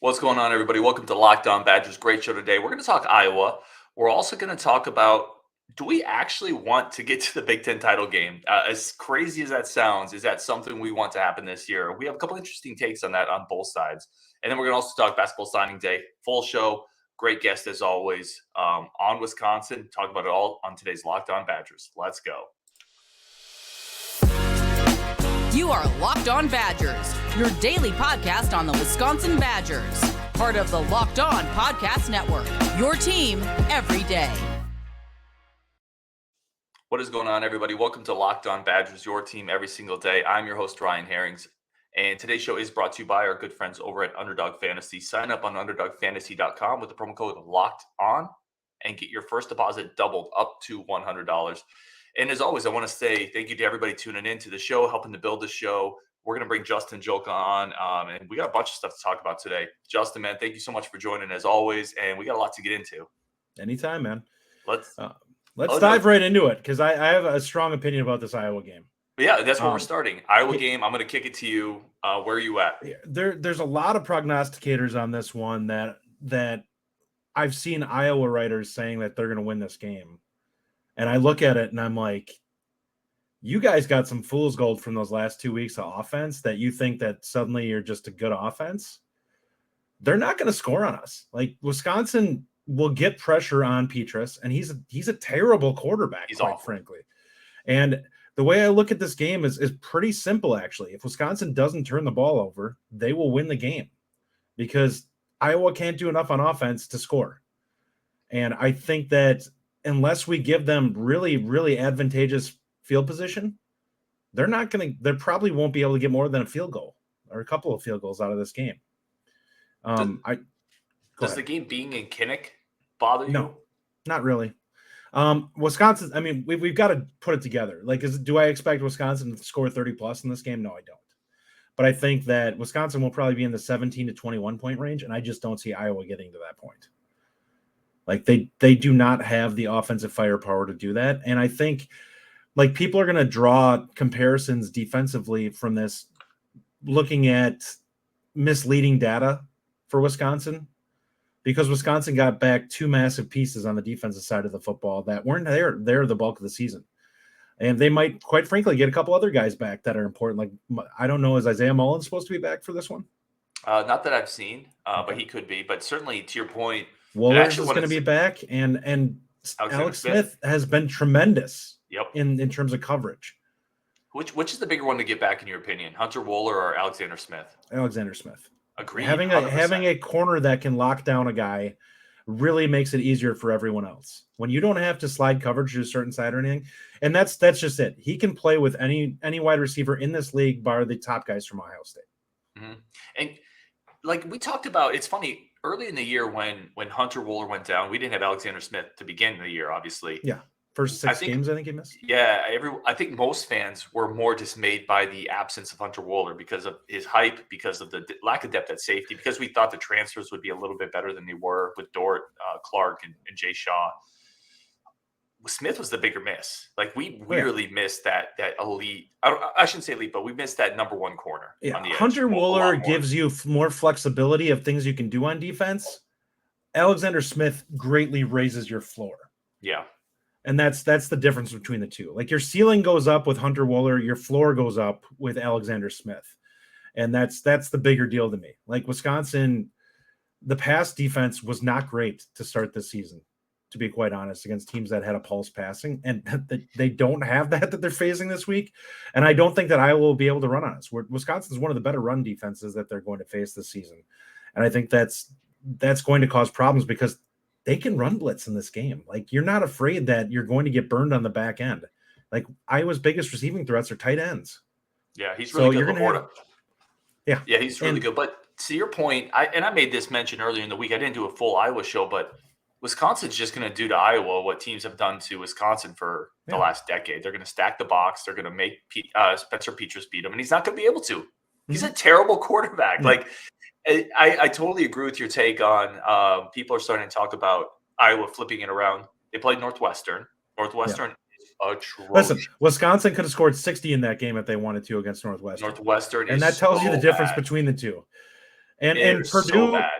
What's going on, everybody? Welcome to Locked On Badgers. Great show today. We're going to talk Iowa. We're also going to talk about, do we actually want to get to the Big Ten title game? As crazy as that sounds, is that something we want to happen this year? We have a couple interesting takes on that on both sides. And then we're going to also talk basketball signing day. Full show. Great guest as always on Wisconsin. Talk about it all on today's Locked On Badgers. Let's go. You are Locked On Badgers, your daily podcast on the Wisconsin Badgers. Part of the Locked On Podcast Network, your team every day. What is going on, everybody? Welcome to Locked On Badgers, your team every single day. I'm your host, Ryan Herrings, and today's show is brought to you by our good friends over at Underdog Fantasy. Sign up on UnderdogFantasy.com with the promo code Locked On and get your first deposit doubled up to $100. And as always, I want to say thank you to everybody tuning in to the show, helping to build the show. We're going to bring Justin Joka on, and we got a bunch of stuff to talk about today. Justin, man, thank you so much for joining as always, and we got a lot to get into. Anytime, man. Let's dive right into it, because I have a strong opinion about this Iowa game. But yeah, that's where we're starting. Iowa game, I'm going to kick it to you. Where are you at? There's a lot of prognosticators on this one that I've seen Iowa writers saying that they're going to win this game. And I look at it and I'm like, you guys got some fool's gold from those last 2 weeks of offense that you think that suddenly you're just a good offense. They're not going to score on us. Like, Wisconsin will get pressure on Petrus, and he's a terrible quarterback, quite frankly. And the way I look at this game is pretty simple, actually. If Wisconsin doesn't turn the ball over, they will win the game because Iowa can't do enough on offense to score. And I think that unless we give them really, really advantageous field position, they probably won't be able to get more than a field goal or a couple of field goals out of this game. Does the game being in Kinnick bother you? No, not really. Wisconsin, I mean, we've got to put it together. Like, do I expect Wisconsin to score 30 plus in this game? No, I don't. But I think that Wisconsin will probably be in the 17 to 21 point range, and I just don't see Iowa getting to that point. Like, they do not have the offensive firepower to do that. And I think, like, people are going to draw comparisons defensively from this, looking at misleading data for Wisconsin, because Wisconsin got back two massive pieces on the defensive side of the football that weren't there the bulk of the season. And they might, quite frankly, get a couple other guys back that are important. Like, I don't know, is Isaiah Mullins supposed to be back for this one? Not that I've seen, but he could be. But certainly, to your point, Woolers is going to be back, and Alex Smith has been tremendous. Yep. In terms of coverage. Which is the bigger one to get back in your opinion, Hunter Wooler or Alexander Smith? Alexander Smith. Agreed. Having a corner that can lock down a guy really makes it easier for everyone else. When you don't have to slide coverage to a certain side or anything, and that's just it. He can play with any wide receiver in this league, bar the top guys from Ohio State. Mm-hmm. And like we talked about, it's funny, early in the year when Hunter Wooler went down, we didn't have Alexander Smith to begin the year, obviously. Yeah. First six games, I think he missed. Yeah, I think most fans were more dismayed by the absence of Hunter Wooler because of his hype, because of the lack of depth at safety, because we thought the transfers would be a little bit better than they were with Dort, Clark, and Jay Shaw. Smith was the bigger miss. Like, we really missed that elite. I shouldn't say elite, but we missed that number one corner. Yeah, on the edge. Hunter Wooler gives you more flexibility of things you can do on defense. Alexander Smith greatly raises your floor. Yeah. And that's the difference between the two. Like, your ceiling goes up with Hunter Wooler, your floor goes up with Alexander Smith. And that's the bigger deal to me. Like, Wisconsin, the pass defense was not great to start this season, to be quite honest, against teams that had a pulse passing. And they don't have that they're facing this week. And I don't think that Iowa will be able to run on us. Wisconsin's one of the better run defenses that they're going to face this season. And I think that's going to cause problems because they can run blitz in this game. Like, you're not afraid that you're going to get burned on the back end. Like, Iowa's biggest receiving threats are tight ends. Yeah, he's really good. Yeah, he's really good. But to your point, I made this mention earlier in the week. I didn't do a full Iowa show, but Wisconsin's just going to do to Iowa what teams have done to Wisconsin for the last decade. They're going to stack the box. They're going to make Spencer Petrus beat him, and he's not going to be able to. He's a terrible quarterback. Like, I totally agree with your take on people are starting to talk about Iowa flipping it around. They played Northwestern. Northwestern is atrocious. Listen, Wisconsin could have scored 60 in that game if they wanted to against Northwestern. Northwestern and that tells you the difference between the two. And so Purdue, bad.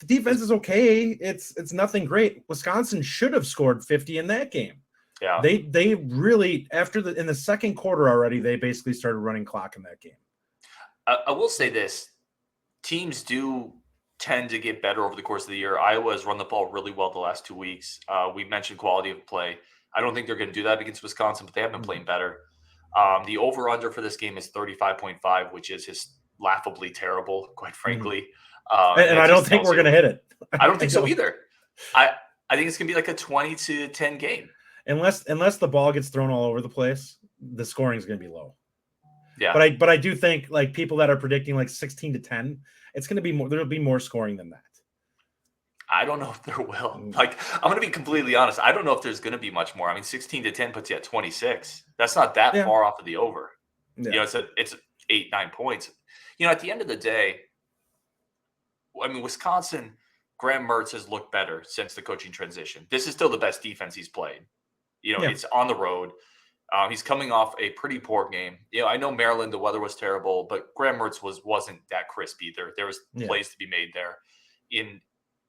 the defense is okay. It's nothing great. Wisconsin should have scored 50 in that game. Yeah. They really, in the second quarter already, they basically started running clock in that game. I will say this. Teams do tend to get better over the course of the year. Iowa has run the ball really well the last 2 weeks. We mentioned quality of play. I don't think they're going to do that against Wisconsin, but they have been playing better. The over-under for this game is 35.5, which is laughably terrible, quite frankly. And I don't think we're going to hit it. I don't think so either. I think it's going to be like a 20-10 game. Unless the ball gets thrown all over the place, the scoring is going to be low. Yeah. But I do think like people that are predicting like 16-10, it's going to be more. There'll be more scoring than that. I don't know if there will. Like, I'm going to be completely honest. I don't know if there's going to be much more. I mean, 16-10 puts you at 26. That's not that far off of the over. Yeah. It's 8-9 points. At the end of the day, I mean, Wisconsin, Graham Mertz has looked better since the coaching transition. This is still the best defense he's played. It's on the road. He's coming off a pretty poor game. I know Maryland, the weather was terrible, but Graham Mertz wasn't that crisp either. There was plays to be made there.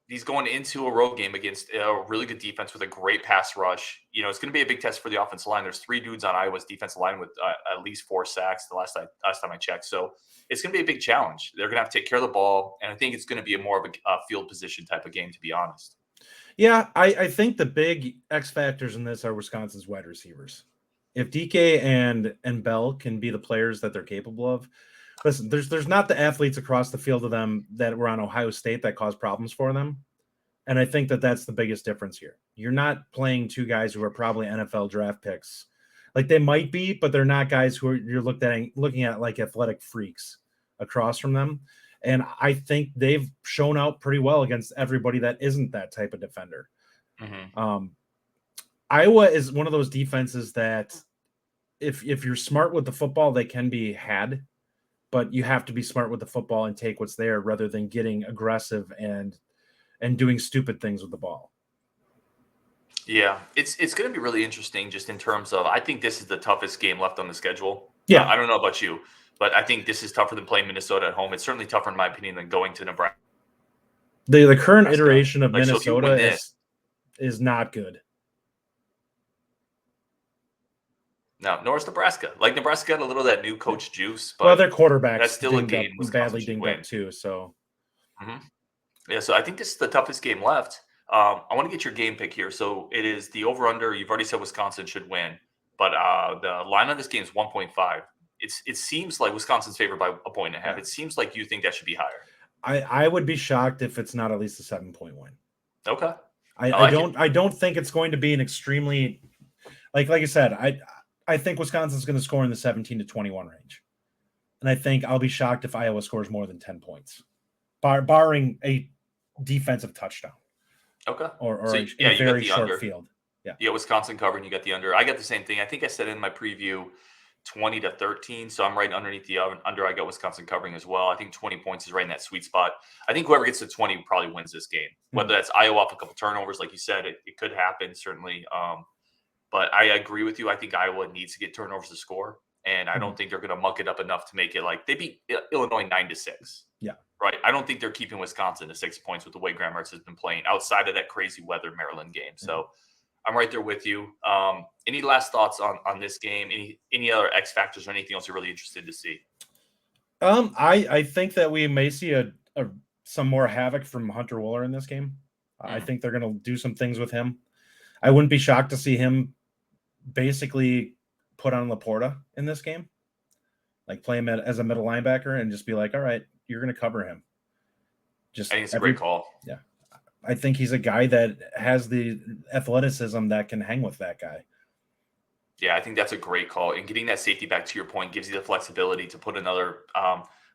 He's going into a road game against a really good defense with a great pass rush. It's going to be a big test for the offensive line. There's 3 dudes on Iowa's defensive line with at least 4 sacks the last time I checked. So it's going to be a big challenge. They're going to have to take care of the ball, and I think it's going to be more of a field position type of game, to be honest. Yeah, I think the big X factors in this are Wisconsin's wide receivers. If DK and Bell can be the players that they're capable of, listen, there's not the athletes across the field of them that were on Ohio State that caused problems for them. And I think that's the biggest difference here. You're not playing 2 guys who are probably NFL draft picks. Like they might be, but they're not guys who you're looking at like athletic freaks across from them. And I think they've shown out pretty well against everybody that isn't that type of defender. Mm-hmm. Iowa is one of those defenses that if you're smart with the football, they can be had, but you have to be smart with the football and take what's there rather than getting aggressive and doing stupid things with the ball. Yeah, it's going to be really interesting just in terms of, I think this is the toughest game left on the schedule. Yeah. I don't know about you, but I think this is tougher than playing Minnesota at home. It's certainly tougher, in my opinion, than going to Nebraska. The current iteration of Minnesota is not good. No, nor is Nebraska. Like Nebraska got a little of that new coach juice, but their quarterback that's still a game badly dinged up too. So, yeah. So I think this is the toughest game left. I want to get your game pick here. So it is the over/under. You've already said Wisconsin should win, but the line on this game is 1.5. It seems like Wisconsin's favored by 1.5. Yeah. It seems like you think that should be higher. I would be shocked if it's not at least a 7-point win. Okay. I don't think it's going to be an extremely like I said, I think Wisconsin's going to score in the 17 to 21 range. And I think I'll be shocked if Iowa scores more than 10 points, barring a defensive touchdown. Okay. Or a very short under. Field. Yeah. Yeah, Wisconsin covering, you got the under. I got the same thing. I think I said in my preview 20 to 13. So I'm right underneath the under. I got Wisconsin covering as well. I think 20 points is right in that sweet spot. I think whoever gets to 20 probably wins this game. Whether that's Iowa off a couple turnovers, like you said, it could happen, certainly. But I agree with you. I think Iowa needs to get turnovers to score. And I don't think they're going to muck it up enough to make it like they beat Illinois 9-6. Yeah. Right. I don't think they're keeping Wisconsin to 6 points with the way Graham Mertz has been playing outside of that crazy weather Maryland game. So I'm right there with you. Any last thoughts on this game? Any other X factors or anything else you're really interested to see? I think that we may see some more havoc from Hunter Wooler in this game. I think they're going to do some things with him. I wouldn't be shocked to see him basically put on Laporta in this game, like play him as a middle linebacker and just be like, all right, you're going to cover him. I think it's a great call. Yeah. I think he's a guy that has the athleticism that can hang with that guy. Yeah, I think that's a great call. And getting that safety back, to your point, gives you the flexibility to put another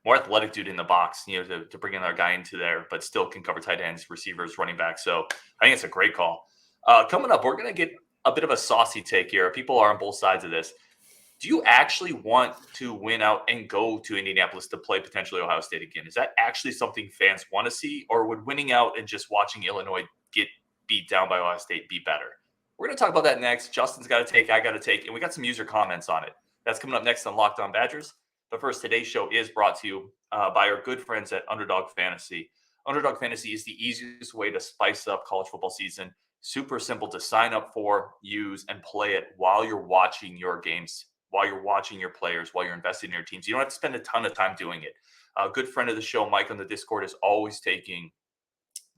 more athletic dude in the box, to bring another guy into there, but still can cover tight ends, receivers, running back. So I think it's a great call. Coming up, we're going to get a bit of a saucy take here. People are on both sides of this. Do you actually want to win out and go to Indianapolis to play potentially Ohio State again? Is that actually something fans want to see, or would winning out and just watching Illinois get beat down by Ohio State be better? We're going to talk about that next. Justin's got a take, I got a take, and we got some user comments on it. That's coming up next on Locked On Badgers. But first, today's show is brought to you by our good friends at Underdog Fantasy. Underdog Fantasy is the easiest way to spice up college football season. Super simple to sign up for, use, and play it while you're watching your games, while you're watching your players, while you're investing in your teams. You don't have to spend a ton of time doing it. A good friend of the show, Mike on the Discord, is always taking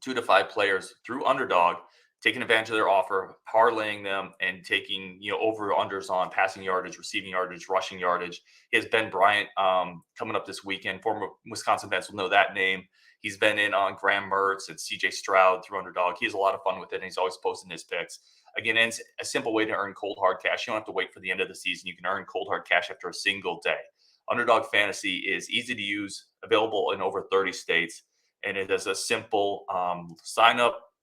2 to 5 players through Underdog, taking advantage of their offer, parlaying them, and taking over unders on passing yardage, receiving yardage, rushing yardage. He has Ben Bryant coming up this weekend. Former Wisconsin fans will know that name. He's been in on Graham Mertz and CJ Stroud through Underdog. He has a lot of fun with it, and he's always posting his picks. Again, it's a simple way to earn cold hard cash. You don't have to wait for the end of the season. You can earn cold hard cash after a single day. Underdog Fantasy is easy to use, available in over 30 states, and it is a simple sign up,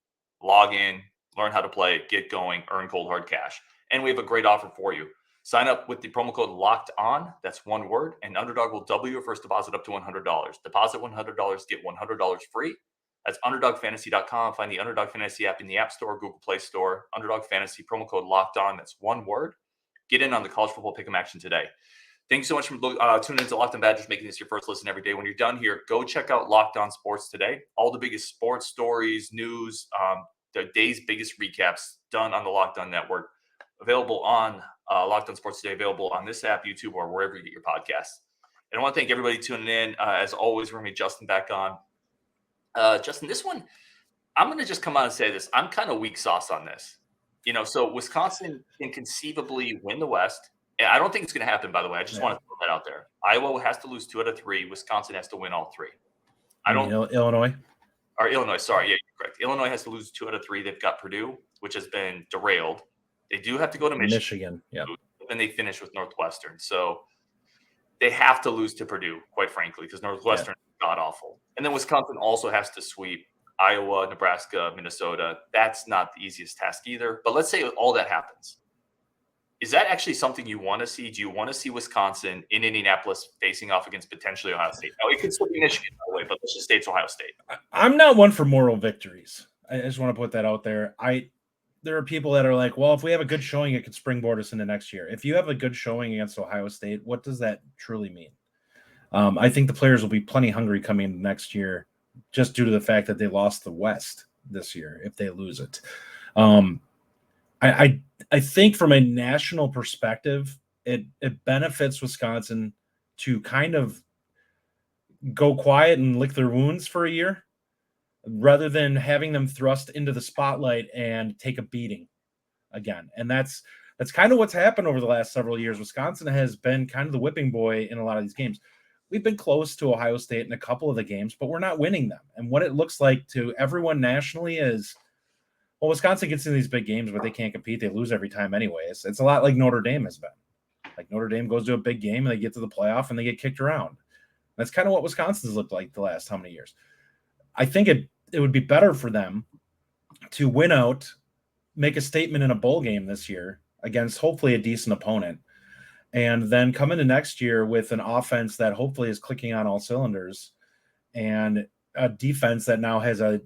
log in, learn how to play, get going, earn cold hard cash. And we have a great offer for you. Sign up with the promo code Locked On. That's one word. And Underdog will double your first deposit up to $100. Deposit $100, get $100 free. That's UnderdogFantasy.com. Find the Underdog Fantasy app in the App Store, Google Play Store. Underdog Fantasy, promo code Locked On. That's one word. Get in on the college football pick'em action today. Thanks so much for tuning into Locked On Badgers, making this your first listen every day. When you're done here, go check out Locked On Sports Today. All the biggest sports stories, news, the day's biggest recaps done on the Locked On Network. Available on Locked On Sports Today, available on this app, YouTube, or wherever you get your podcasts. And I want to thank everybody tuning in. As always, we're going to get Justin back on. Justin, this one, I'm going to just come out and say this. I'm kind of weak sauce on this. So Wisconsin can conceivably win the West. And I don't think it's going to happen, by the way. I just want to throw that out there. Iowa has to lose 2 out of 3. Wisconsin has to win all 3. Illinois? Or Illinois, sorry. Yeah, you're correct. Illinois has to lose 2 out of 3. They've got Purdue, which has been derailed. They do have to go to Michigan. Yeah. Then they finish with Northwestern. So they have to lose to Purdue, quite frankly, because Northwestern is god-awful. And then Wisconsin also has to sweep Iowa, Nebraska, Minnesota. That's not the easiest task either. But let's say all that happens. Is that actually something you want to see? Do you want to see Wisconsin in Indianapolis facing off against potentially Ohio State? Now, it could still be Michigan, by the way, but let's just say it's Ohio State. I'm not one for moral victories. I just want to put that out there. There are people that are like, well, if we have a good showing, it could springboard us into next year. If you have a good showing against Ohio State, what does that truly mean? I think the players will be plenty hungry coming into next year just due to the fact that they lost the West this year if they lose it. I think from a national perspective, it benefits Wisconsin to kind of go quiet and lick their wounds for a year rather than having them thrust into the spotlight and take a beating again. And that's kind of what's happened over the last several years. Wisconsin has been kind of the whipping boy in a lot of these games. We've been close to Ohio State in a couple of the games, but we're not winning them. And what it looks like to everyone nationally is, well, Wisconsin gets in these big games, but they can't compete. They lose every time anyways. It's a lot like Notre Dame has been. Like Notre Dame goes to a big game and they get to the playoff and they get kicked around. That's kind of what Wisconsin's looked like the last how many years. I think it would be better for them to win out, make a statement in a bowl game this year against hopefully a decent opponent, and then come into next year with an offense that hopefully is clicking on all cylinders and a defense that now has a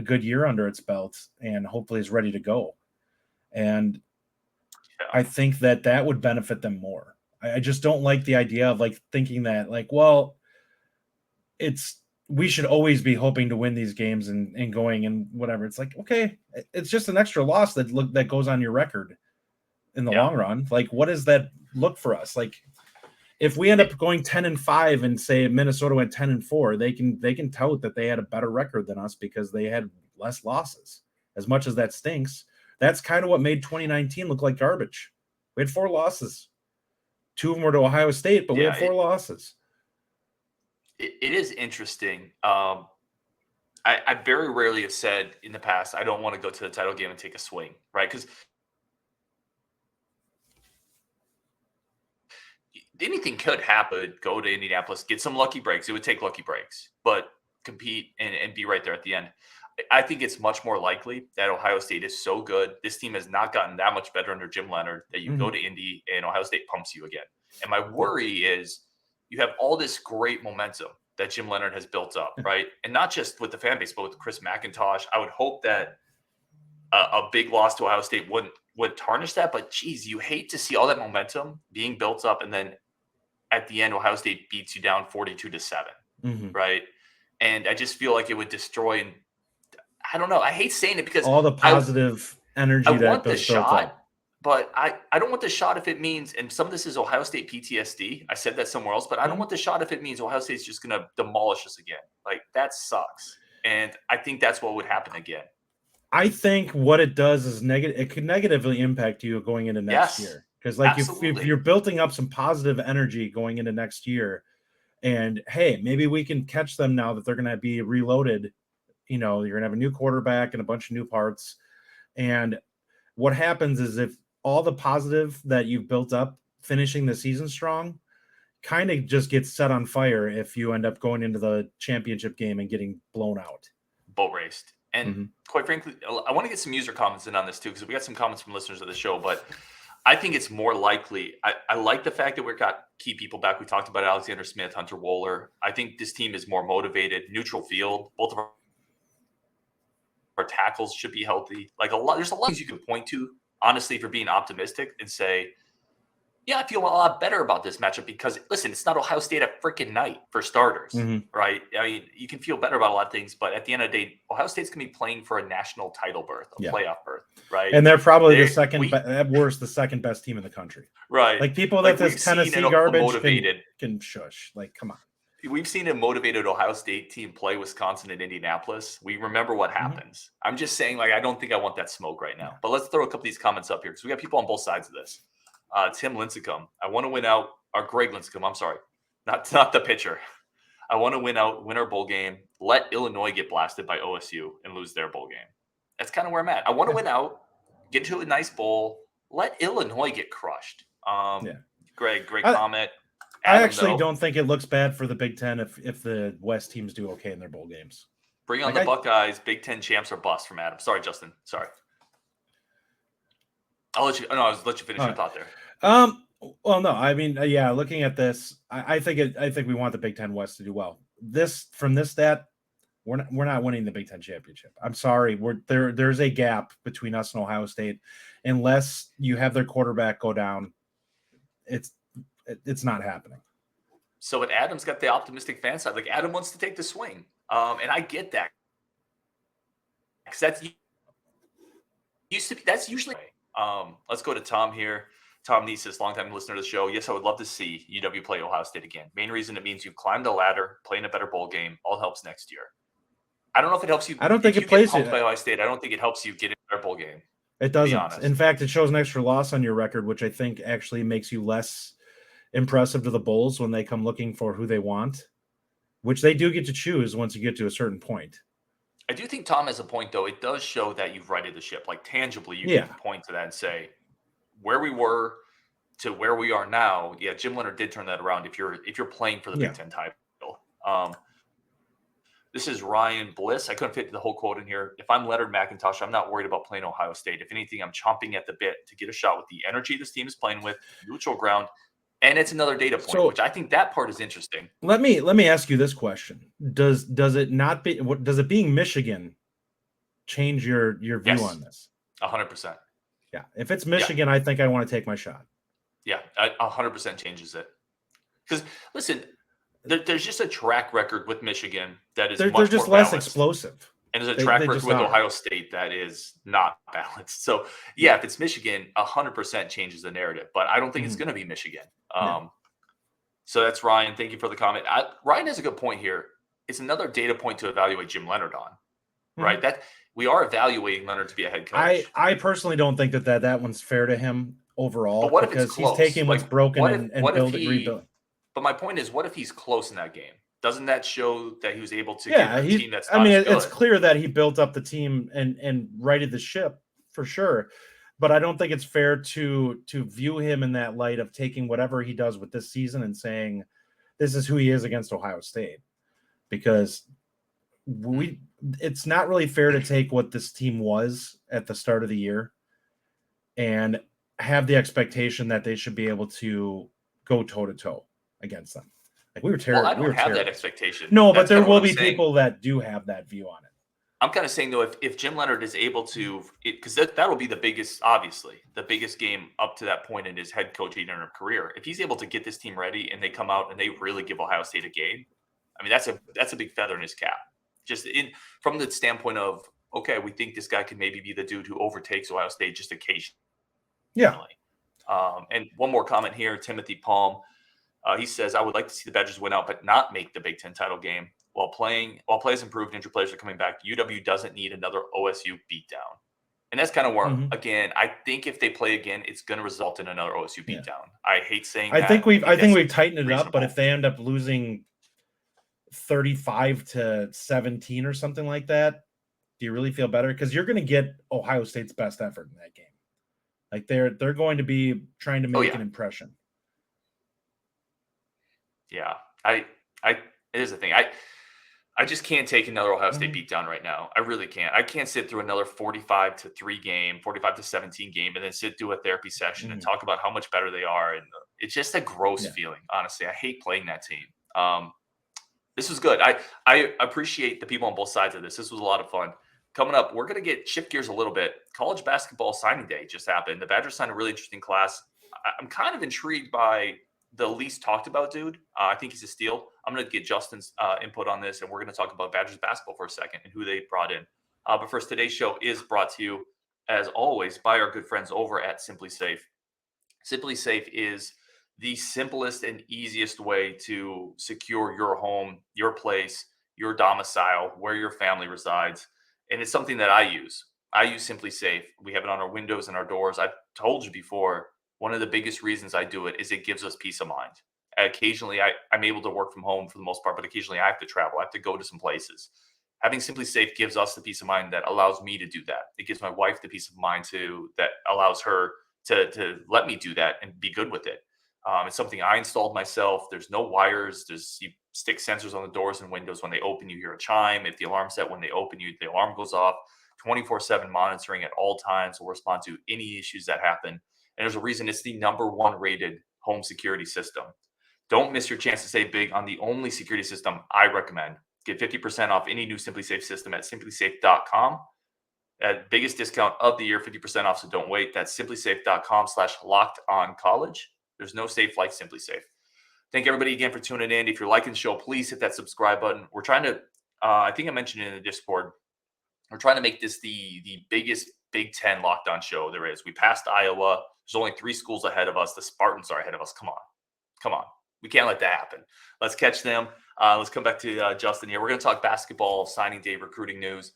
good year under its belt and hopefully is ready to go. And I think that would benefit them more. I just don't like the idea of like thinking that like, well, we should always be hoping to win these games and going and whatever. It's like, okay, it's just an extra loss that goes on your record in the long run. Like, what does that look for us? Like, if we end up going 10-5 and say Minnesota went 10-4, they can tout that they had a better record than us because they had less losses. As much as that stinks, that's kind of what made 2019 look like garbage. We had 4 losses. 2 of them were to Ohio State, but we had 4 losses. It is interesting. I very rarely have said in the past, I don't want to go to the title game and take a swing, right? Because anything could happen. Go to Indianapolis, get some lucky breaks. It would take lucky breaks, but compete and be right there at the end. I think it's much more likely that Ohio State is so good. This team has not gotten that much better under Jim Leonhard that you go to Indy and Ohio State pumps you again. And my worry is you have all this great momentum that Jim Leonhard has built up, right? And not just with the fan base, but with Chris McIntosh. I would hope that a big loss to Ohio State would tarnish that. But geez, you hate to see all that momentum being built up and then at the end, Ohio State beats you down 42-7, right? And I just feel like it would destroy. And I don't know. I hate saying it because all the positive energy I that want the was built shot, up. but I don't want the shot if it means, and some of this is Ohio State PTSD. I said that somewhere else, but I don't want the shot if it means Ohio State's just going to demolish us again. Like, that sucks. And I think that's what would happen again. I think what it does is it could negatively impact you going into next year. Because like if you're building up some positive energy going into next year, and hey, maybe we can catch them now that they're going to be reloaded. You know, you're going to have a new quarterback and a bunch of new parts. And what happens is if all the positive that you've built up finishing the season strong kind of just gets set on fire if you end up going into the championship game and getting blown out. Boat raced. And quite frankly, I want to get some user comments in on this too, because we got some comments from listeners of the show, but I think it's more likely. I like the fact that we've got key people back. We talked about Alexander Smith, Hunter Wohler. I think this team is more motivated. Neutral field. Both of our tackles should be healthy. Like there's a lot of things you can point to, honestly, if you're being optimistic and say, yeah, I feel a lot better about this matchup because, listen, it's not Ohio State at freaking night for starters, right? I mean, you can feel better about a lot of things, but at the end of the day, Ohio State's going to be playing for a national title berth, a playoff berth, right? And they're probably at worst, the second best team in the country. Right. Like people that this Tennessee garbage can shush. Like, come on. We've seen a motivated Ohio State team play Wisconsin and Indianapolis. We remember what happens. I'm just saying, like, I don't think I want that smoke right now. But let's throw a couple of these comments up here because we got people on both sides of this. Tim Lincecum, I want to win out. Or Greg Lincecum, I'm sorry, not the pitcher. I want to win our bowl game. Let Illinois get blasted by OSU and lose their bowl game. That's kind of where I'm at. I want to win out, get to a nice bowl. Let Illinois get crushed. Greg, great comment. I actually don't think it looks bad for the Big Ten if the West teams do okay in their bowl games. Bring on the Buckeyes. Big Ten champs or bust from Adam. Sorry, Justin. Sorry. I'll let you finish your thought there. Well, no, I mean, looking at this, I think we want the Big Ten West to do well. From this stat, we're not winning the Big Ten championship. I'm sorry. There's a gap between us and Ohio State. Unless you have their quarterback go down, it's not happening. So Adam's got the optimistic fan side. Like, Adam wants to take the swing. And I get that. Because that's usually let's go to Tom here. Tom Niesis, longtime listener to the show. Yes, I would love to see UW play Ohio State again. Main reason it means you've climbed the ladder, playing a better bowl game. All helps next year. I don't know if it helps you. I don't think it plays it. By Ohio State, I don't think it helps you get in a better bowl game. It doesn't. In fact, it shows an extra loss on your record, which I think actually makes you less impressive to the Bulls when they come looking for who they want, which they do get to choose once you get to a certain point. I do think Tom has a point, though. It does show that you've righted the ship. Like, tangibly, you can point to that and say, where we were to where we are now. Yeah, Jim Leonhard did turn that around if you're playing for the Big Ten title. This is Ryan Bliss. I couldn't fit the whole quote in here. If I'm Leonard McIntosh, I'm not worried about playing Ohio State. If anything, I'm chomping at the bit to get a shot with the energy this team is playing with, neutral ground. And it's another data point, which I think that part is interesting. Let me ask you this question: Does it being Michigan change your view on this? 100%. Yeah, if it's Michigan, I think I want to take my shot. Yeah, 100% changes it. Because listen, there's just a track record with Michigan that is they're just more less balanced. Explosive. And there's a track record with Ohio State that is not balanced. So, if it's Michigan, 100% changes the narrative. But I don't think it's going to be Michigan. So that's Ryan. Thank you for the comment. Ryan has a good point here. It's another data point to evaluate Jim Leonhard on, right? That we are evaluating Leonhard to be a head coach. I personally don't think that one's fair to him overall. But what if because it's close? He's taking what's broken and rebuilding. But my point is, what if he's close in that game? Doesn't that show that he was able to get a team that's not as good? It's clear that he built up the team and righted the ship for sure. But I don't think it's fair to view him in that light of taking whatever he does with this season and saying this is who he is against Ohio State. Because it's not really fair to take what this team was at the start of the year and have the expectation that they should be able to go toe-to-toe against them. Like, we were terrible. Well, I don't have that expectation. No, but there will be people that do have that view on it. I'm kind of saying though, if Jim Leonhard is able to, because that'll be the biggest, obviously, the biggest game up to that point in his head coaching career. If he's able to get this team ready and they come out and they really give Ohio State a game, I mean that's a big feather in his cap. Just from the standpoint of, okay, we think this guy can maybe be the dude who overtakes Ohio State just occasionally. Yeah. And one more comment here, Timothy Palm. He says, I would like to see the Badgers win out, but not make the Big Ten title game. While play has improved, injured players are coming back. UW doesn't need another OSU beatdown. And that's kind of where, again, I think if they play again, it's going to result in another OSU beatdown. I hate saying that. I think we've tightened it up, but if they end up losing 35-17 or something like that, do you really feel better? Because you're going to get Ohio State's best effort in that game. Like they're going to be trying to make an impression. Yeah, here's the thing. I just can't take another Ohio State beatdown right now. I really can't. I can't sit through another 45-3 game, 45-17 game, and then sit through a therapy session and talk about how much better they are. And it's just a gross feeling, honestly. I hate playing that team. This was good. I appreciate the people on both sides of this. This was a lot of fun. Coming up, we're going to shift gears a little bit. College basketball signing day just happened. The Badgers signed a really interesting class. I'm kind of intrigued by the least talked about dude. I think he's a steal. I'm going to get Justin's input on this, and we're going to talk about Badgers basketball for a second and who they brought in. But first, today's show is brought to you, as always, by our good friends over at Simply Safe. Simply Safe is the simplest and easiest way to secure your home, your place, your domicile, where your family resides. And it's something that I use. I use Simply Safe. We have it on our windows and our doors. I've told you before, one of the biggest reasons I do it is it gives us peace of mind. Occasionally, I'm able to work from home for the most part, but occasionally I have to travel. I have to go to some places. Having Simply Safe gives us the peace of mind that allows me to do that. It gives my wife the peace of mind that allows her to let me do that and be good with it. It's something I installed myself. There's no wires. You stick sensors on the doors and windows. When they open, you hear a chime. If the alarm's set, when they open, the alarm goes off. 24/7 monitoring at all times will respond to any issues that happen. And there's a reason it's the #1 rated home security system. Don't miss your chance to save big on the only security system I recommend. Get 50% off any new Simply Safe system at simplysafe.com. At biggest discount of the year, 50% off, so don't wait. That's simplysafe.com/lockedoncollege. There's no safe like Simply Safe. Thank everybody again for tuning in. If you're liking the show, please hit that subscribe button. We're trying to, I think I mentioned it in the Discord, we're trying to make this the biggest Big Ten lockdown show there is. We passed Iowa. There's only 3 schools ahead of us. The Spartans are ahead of us. Come on. We can't let that happen. Let's catch them. Let's come back to Justin here. We're going to talk basketball, signing day, recruiting news.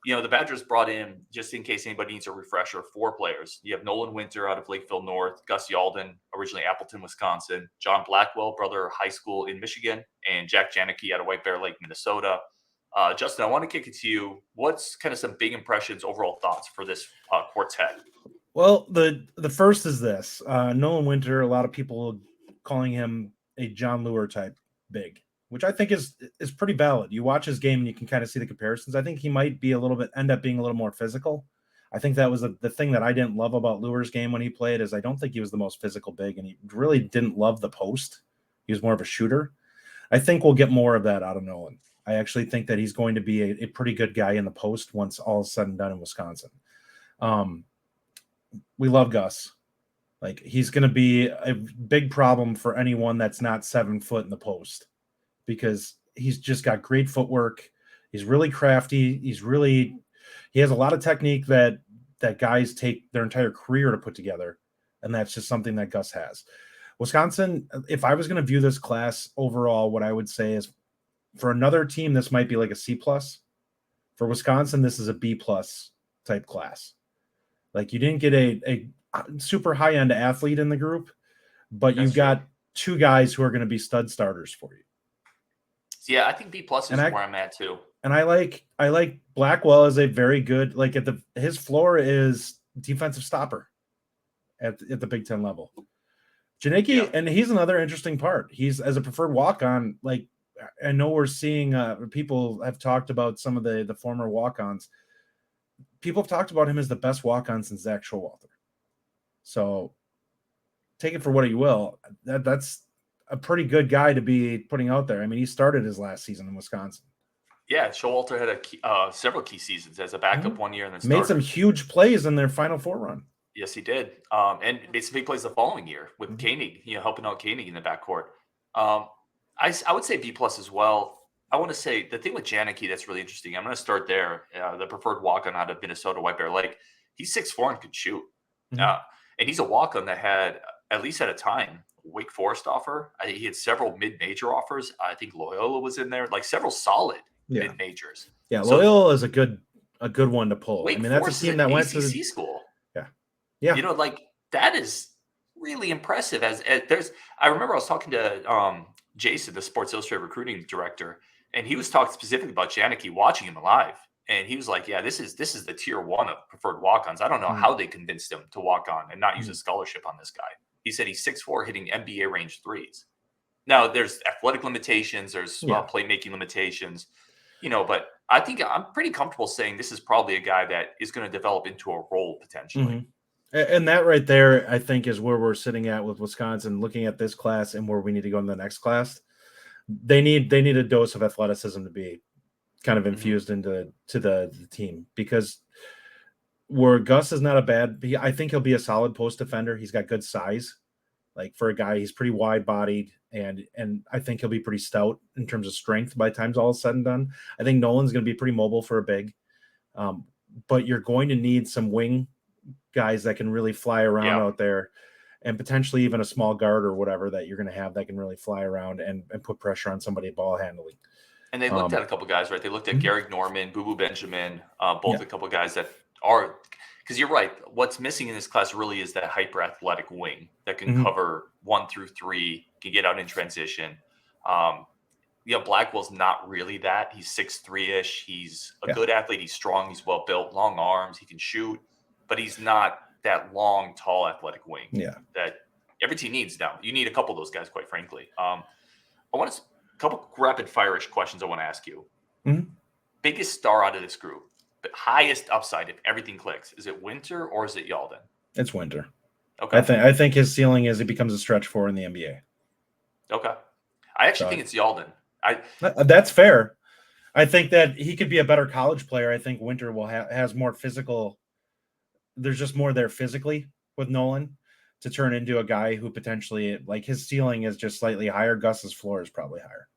The Badgers brought in, just in case anybody needs a refresher, 4 players. You have Nolan Winter out of Lakeville North, Gus Yalden, originally Appleton, Wisconsin, John Blackwell, brother, high school in Michigan, and Jack Janicki out of White Bear Lake, Minnesota. Justin, I want to kick it to you. What's kind of some big impressions, overall thoughts for this quartet? Well, the first is this. Nolan Winter, a lot of people calling him a John Lure type big, which I think is pretty valid. You watch his game and you can kind of see the comparisons. I think he might be end up being a little more physical. I think that was the thing that I didn't love about Lure's game when he played, is I don't think he was the most physical big, and he really didn't love the post. He was more of a shooter. I think we'll get more of that out of Nolan. I actually think that he's going to be a pretty good guy in the post once all is said and done in Wisconsin. We love Gus. Like, he's going to be a big problem for anyone that's not 7 foot in the post, because he's just got great footwork. He's really crafty. He has a lot of technique that guys take their entire career to put together. And that's just something that Gus has. Wisconsin, if I was going to view this class overall, what I would say is, for another team, this might be like a C+. For Wisconsin, this is a B+ type class. Like, you didn't get a super high-end athlete in the group, but you've got 2 guys who are going to be stud starters for you. Yeah, I think B+ is where I'm at too. And I like Blackwell as a very good, like, his floor is defensive stopper at the Big Ten level. Janicki, and he's another interesting part. He's, as a preferred walk-on, like, I know we're seeing people have talked about some of the former walk-ons. People have talked about him as the best walk-on since Zach Showalter. So take it for what you will. That's a pretty good guy to be putting out there. I mean, he started his last season in Wisconsin. Yeah, Showalter had several key seasons as a backup 1 year and then Made starter. some huge plays in their Final Four run. Yes, he did. And made some big plays the following year with Koenig, helping out Koenig in the backcourt. Um, I would say B plus as well. I want to say the thing with Janicki that's really interesting. I'm going to start there. The preferred walk-on out of Minnesota, White Bear Lake. He's 6'4" and can shoot. Mhm. And he's a walk-on that had, at least at a time, Wake Forest offer. I think he had several mid-major offers. I think Loyola was in there, like several solid mid-majors. Yeah, So Loyola is a good one to pull. Wake I mean, that's Forest a team is that an went to ACC school. Yeah. Like that is really impressive. As I remember I was talking to Jason, the Sports Illustrated recruiting director, and he was talking specifically about Janicki, watching him live. And he was like, yeah, this is the tier 1 of preferred walk-ons. I don't know how they convinced him to walk on and not use a scholarship on this guy. He said he's 6'4", hitting NBA range threes. Now there's athletic limitations, there's playmaking limitations, but I think I'm pretty comfortable saying this is probably a guy that is going to develop into a role potentially. And that right there, I think, is where we're sitting at with Wisconsin, looking at this class and where we need to go in the next class. They need a dose of athleticism to be kind of infused into the team, because where Gus is not a bad, I think he'll be a solid post defender. He's got good size. Like for a guy, he's pretty wide bodied, and I think he'll be pretty stout in terms of strength by the time's all said and done. I think Nolan's going to be pretty mobile for a big, but you're going to need some wing guys that can really fly around out there, and potentially even a small guard or whatever that you're going to have that can really fly around and put pressure on somebody ball handling. And they looked at a couple guys, right? They looked at Garrick Norman, Boo Boo Benjamin, both a couple guys that are, because you're right. What's missing in this class really is that hyper athletic wing that can cover 1 through 3, can get out in transition. Blackwell's not really that. He's 6'3" He's a good athlete. He's strong. He's well built, long arms. He can shoot, but he's not that long, tall, athletic wing that every team needs now. You need a couple of those guys, quite frankly. I want to a couple rapid fire-ish questions I want to ask you. Biggest star out of this group, but highest upside if everything clicks. Is it Winter or is it Yalden? It's Winter. Okay. I think his ceiling is he becomes a stretch 4 in the NBA. Okay. I actually think it's Yalden. That's fair. I think that he could be a better college player. I think Winter will has more physical. There's just more there physically with Nolan to turn into a guy who potentially, like, his ceiling is just slightly higher. Gus's floor is probably higher.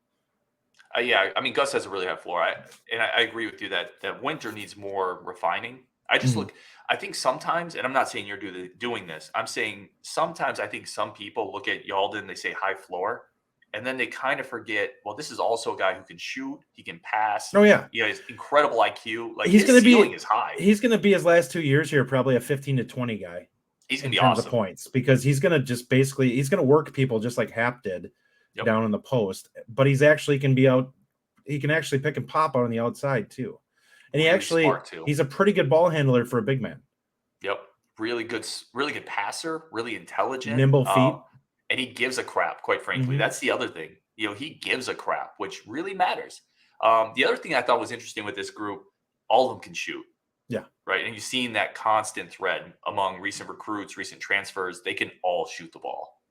I mean, Gus has a really high floor. I agree with you that Winter needs more refining. I think sometimes, and I'm not saying you're doing this, I'm saying sometimes I think some people look at Yalden, they say high floor, and then they kind of forget, well, this is also a guy who can shoot, he can pass. Oh, yeah. He has incredible IQ. Like, his ceiling is high. He's going to be his last 2 years here probably a 15 to 20 guy. He's going to be awesome. Of points, because he's going to just basically, he's going to work people just like Hap did down in the post, but he's actually can be out. He can actually pick and pop out on the outside too. And he's a pretty good ball handler for a big man. Yep. Really good passer, really intelligent, nimble feet. And he gives a crap, quite frankly. That's the other thing. He gives a crap, which really matters. The other thing I thought was interesting with this group, all of them can shoot. Yeah. Right. And you've seen that constant thread among recent recruits, recent transfers. They can all shoot the ball.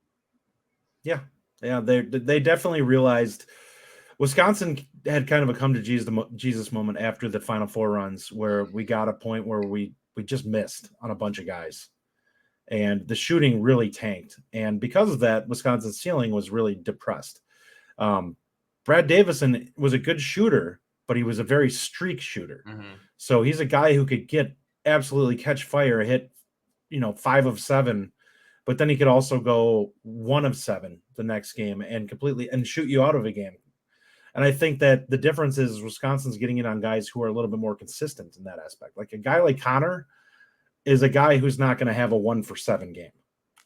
Yeah. Yeah. They definitely realized Wisconsin had kind of a come to Jesus moment after the Final Four runs, where we got a point where we just missed on a bunch of guys. And the shooting really tanked. And because of that, Wisconsin's ceiling was really depressed. Brad Davison was a good shooter, but he was a very streak shooter. So he's a guy who could absolutely catch fire, hit, 5 of 7, but then he could also go 1 of 7 the next game and shoot you out of a game. And I think that the difference is Wisconsin's getting it on guys who are a little bit more consistent in that aspect. Like a guy like Connor is a guy who's not going to have a 1 for 7 game.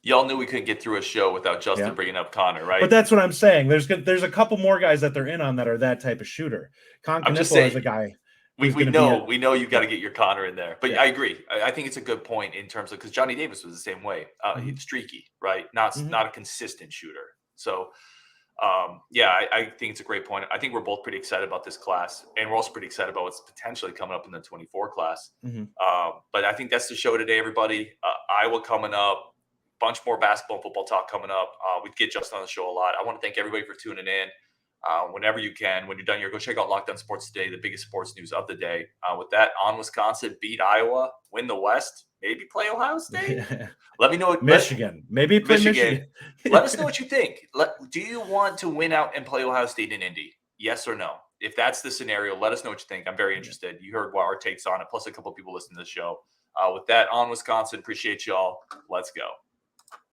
Y'all knew we couldn't get through a show without Justin bringing up Connor, right? But that's what I'm saying. There's a couple more guys that they're in on that are that type of shooter. Kniffel is a guy. We know you got to get your Connor in there. But I agree. I think it's a good point in terms of, because Johnny Davis was the same way. He's streaky, right? Not a consistent shooter. So, I think it's a great point. I think we're both pretty excited about this class, and we're also pretty excited about what's potentially coming up in the 24 class. But I think that's the show today, everybody. Iowa coming up. Bunch more basketball and football talk coming up. We get Justin on the show a lot. I want to thank everybody for tuning in. whenever you can. When you're done here, go check out Locked On Sports Today, the biggest sports news of the day. With that, on Wisconsin, beat Iowa, win the West, maybe play Ohio State. Let me know. Michigan. Maybe play Michigan. Let us know what you think. Do you want to win out and play Ohio State in Indy? Yes or no? If that's the scenario, let us know what you think. I'm very interested. You heard what our takes on it, plus a couple of people listening to the show. With that, on Wisconsin, appreciate y'all. Let's go.